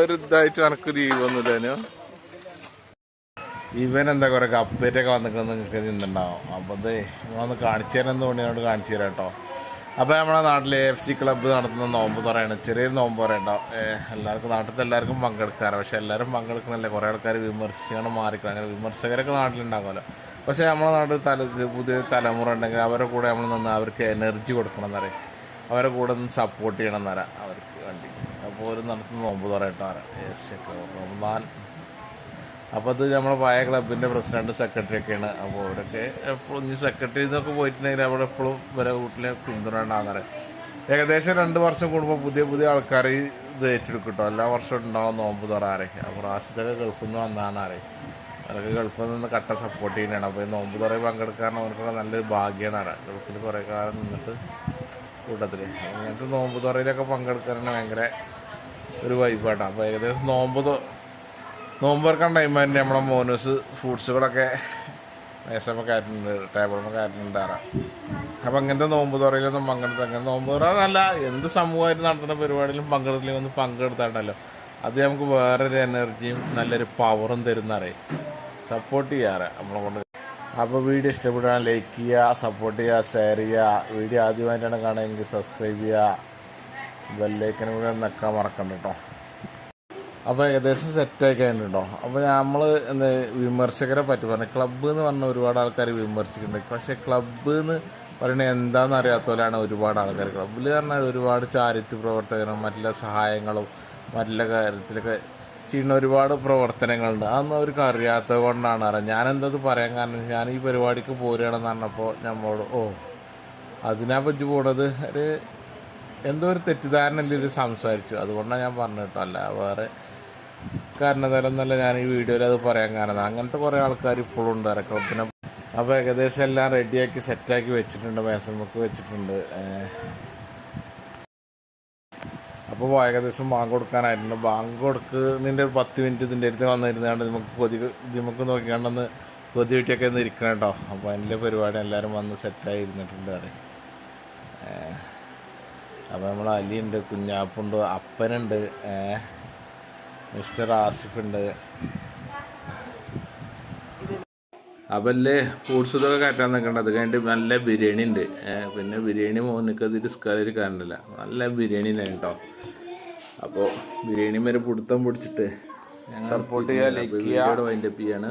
ഒരു ഇതായിട്ട് എനക്ക് ലീവൊന്നുമില്ല. ഇവൻ എന്താ കുറെ കപ്പേറ്റൊക്കെ വന്നിട്ട് നിങ്ങൾക്ക് നിന്നുണ്ടാവും. അപ്പോൾ അത് നിങ്ങളൊന്ന് കാണിച്ചു തരാൻ തോന്നിയോട് കാണിച്ചു തരാം കേട്ടോ. അപ്പോൾ നമ്മുടെ നാട്ടിലെ AFC ക്ലബ്ബ് നടത്തുന്ന നോമ്പ് തുറയാണ്. ചെറിയൊരു നോമ്പ് തുറയുണ്ടോ. എല്ലാവർക്കും നാട്ടിലത്തെ എല്ലാവർക്കും പങ്കെടുക്കാറ്. പക്ഷെ എല്ലാവരും പങ്കെടുക്കണല്ലേ, കുറേ ആൾക്കാർ വിമർശിച്ചാണ് മാറിക്കണം. അങ്ങനെ വിമർശകരൊക്കെ നാട്ടിലുണ്ടാകുമല്ലോ. പക്ഷേ നമ്മുടെ നാട്ടിൽ പുതിയ തലമുറ ഉണ്ടെങ്കിൽ അവരുടെ കൂടെ നമ്മൾ നിന്ന് അവർക്ക് എനർജി കൊടുക്കണം എന്നറിയാം, അവരെ കൂടെ ഒന്ന് സപ്പോർട്ട് ചെയ്യണം എന്നറിയാം അവർക്ക് വേണ്ടിയിട്ട്. അപ്പോൾ ഒരു നടത്തുന്ന നോമ്പ് തുറയിട്ടോ AFC ക്ലബ്ബ് റമദാൻ. അപ്പോൾ അത് നമ്മുടെ പഴയ ക്ലബിൻ്റെ പ്രസിഡന്റ് സെക്രട്ടറി ഒക്കെയാണ്. അപ്പോൾ അവരൊക്കെ എപ്പോഴും ഇനി സെക്രട്ടറി എന്നൊക്കെ പോയിട്ടുണ്ടെങ്കിൽ അവിടെ എപ്പോഴും വരെ വീട്ടിലെ പിന്തുണ ഉണ്ടാകുന്നത്. ഏകദേശം 2 വർഷം കൂടുമ്പോൾ പുതിയ ആൾക്കാർ ഇത് ഏറ്റെടുക്കും കേട്ടോ. എല്ലാ വർഷവും ഉണ്ടാവും നോമ്പ് തുറാറേ. അപ്പോൾ പ്രാവശ്യത്തൊക്കെ ഗൾഫിൽ നിന്ന് വന്നതാണ് അറിയാം. അവരൊക്കെ ഗൾഫിൽ നിന്ന് കട്ട സപ്പോർട്ട് ചെയ്യുന്നതാണ്. അപ്പോൾ ഈ നോമ്പ് തുറ പങ്കെടുക്കാൻ അവർക്കൊക്കെ നല്ലൊരു ഭാഗ്യമാണ് അറിയാം. ഗൾഫിൽ കുറേ കാലം നിന്നിട്ട് കൂട്ടത്തിൽ അങ്ങനത്തെ നോമ്പ് തുറയിലൊക്കെ പങ്കെടുക്കാനാണ് ഭയങ്കര ഒരു വൈബായിട്ടാണ്. അപ്പോൾ ഏകദേശം നോമ്പ് തുറക്കാൻ ടൈം തന്നെ നമ്മളെ മോനൂസ് ഫ്രൂട്ട്സുകളൊക്കെ മേശമൊക്കെ ആയിട്ടുണ്ട്, ടേബിളൊക്കെ ആയിട്ടുണ്ട് അറിയാം. അപ്പം അങ്ങനത്തെ നോമ്പ് തുറയിലൊന്നും പങ്കെടുത്ത് അങ്ങനെ നോമ്പ് തുറ നല്ല എന്ത് സമൂഹമായിട്ട് നടത്തുന്ന പരിപാടിയിലും പങ്കെടുത്തില്ലെങ്കിൽ ഒന്ന് പങ്കെടുത്താണ്ടല്ലോ, അത് നമുക്ക് വേറൊരു എനർജിയും നല്ലൊരു പവറും തരുന്നറിയാം. സപ്പോർട്ട് ചെയ്യാറ് നമ്മളെ കൊണ്ട്. അപ്പോൾ വീഡിയോ ഇഷ്ടപ്പെട്ടാൽ ലൈക്ക് ചെയ്യുക, സപ്പോർട്ട് ചെയ്യുക, ഷെയർ ചെയ്യുക. വീഡിയോ ആദ്യമായിട്ടാണ് കാണുകയെങ്കിൽ സബ്സ്ക്രൈബ് ചെയ്യുക, ബെല്ലൈക്കനും കൂടെ നിൽക്കാൻ മറക്കണ്ട കേട്ടോ. അപ്പോൾ ഏകദേശം സെറ്റായി കഴിഞ്ഞിട്ടുണ്ടോ. അപ്പോൾ നമ്മൾ എന്താ വിമർശകരെ പറ്റി പറഞ്ഞു. ക്ലബ്ബ് എന്ന് പറഞ്ഞാൽ ഒരുപാട് ആൾക്കാർ വിമർശിക്കുന്നുണ്ട്. പക്ഷേ ക്ലബ്ബ് എന്ന് പറയുന്നത് എന്താണെന്ന് അറിയാത്തവരാണ് ഒരുപാട് ആൾക്കാർ. ക്ലബ്ബിൽ പറഞ്ഞാൽ ഒരുപാട് ചാരിറ്റി പ്രവർത്തകരും മറ്റുള്ള സഹായങ്ങളും മറ്റുള്ള കാര്യത്തിലൊക്കെ ചെയ്യുന്ന ഒരുപാട് പ്രവർത്തനങ്ങളുണ്ട്. അതൊന്നും അവർക്ക് അറിയാത്തത് കൊണ്ടാണ് അറിയാം. ഞാനെന്തത് പറയാൻ കാരണം, ഞാൻ ഈ പരിപാടിക്ക് പോരുകയാണെന്ന് പറഞ്ഞപ്പോൾ നമ്മളോട് അതിനാ പറ്റി പോണത് ഒരു എന്തോ ഒരു തെറ്റിദ്ധാരണയിൽ സംസാരിച്ചു. അതുകൊണ്ടാണ് ഞാൻ പറഞ്ഞു കേട്ടോ. അല്ല വേറെ കാരണത്താലൊന്നല്ല ഞാൻ ഈ വീഡിയോയിൽ അത് പറയാൻ കാരണം. അങ്ങനത്തെ കുറേ ആൾക്കാർ ഇപ്പോഴും ഉണ്ട് ക്ലബിനെ. അപ്പോൾ ഏകദേശം എല്ലാം റെഡിയാക്കി സെറ്റാക്കി വെച്ചിട്ടുണ്ട്, മേശമുക്ക് വെച്ചിട്ടുണ്ട്. അപ്പോൾ ഏകദേശം ബാങ്ക് കൊടുക്കാനായിട്ടുണ്ട്. ബാങ്ക് കൊടുക്കുന്നതിൻ്റെ 10 മിനിറ്റ് ഇതിൻ്റെ അടുത്ത് വന്നിരുന്നാണ്ട് നമുക്ക് നോക്കിക്കാണ്ടെന്ന് കൊതി വീട്ടിയൊക്കെ ഒന്ന് ഇരിക്കണം കേട്ടോ. അപ്പോൾ അതിൻ്റെ പരിപാടി എല്ലാവരും വന്ന് സെറ്റായി ഇരുന്നിട്ടുണ്ട് അറിയാം. അപ്പോൾ നമ്മൾ അലിയുണ്ട്, കുഞ്ഞാപ്പുണ്ട്, അപ്പനുണ്ട്, മിസ്റ്റർ ആസിഫുണ്ട്. അപ്പം അല്ലേ ഫ്രൂട്ട്സ് ഇതൊക്കെ കയറ്റാൻ നിൽക്കേണ്ടത്. അത് കഴിഞ്ഞിട്ട് നല്ല ബിരിയാണി ഉണ്ട്. പിന്നെ ബിരിയാണി മോനിക്ക് അത് ഡിസ്കാലൊരു കാരണമില്ല, നല്ല ബിരിയാണി തന്നെ കേട്ടോ. അപ്പോൾ ബിരിയാണി വരെ പിടുത്തം പിടിച്ചിട്ട് സപ്പോർട്ട് ചെയ്യുക, ലൈക്ക് ചെയ്യുക, വൈൻഡപ്പ് ചെയ്യാണ്.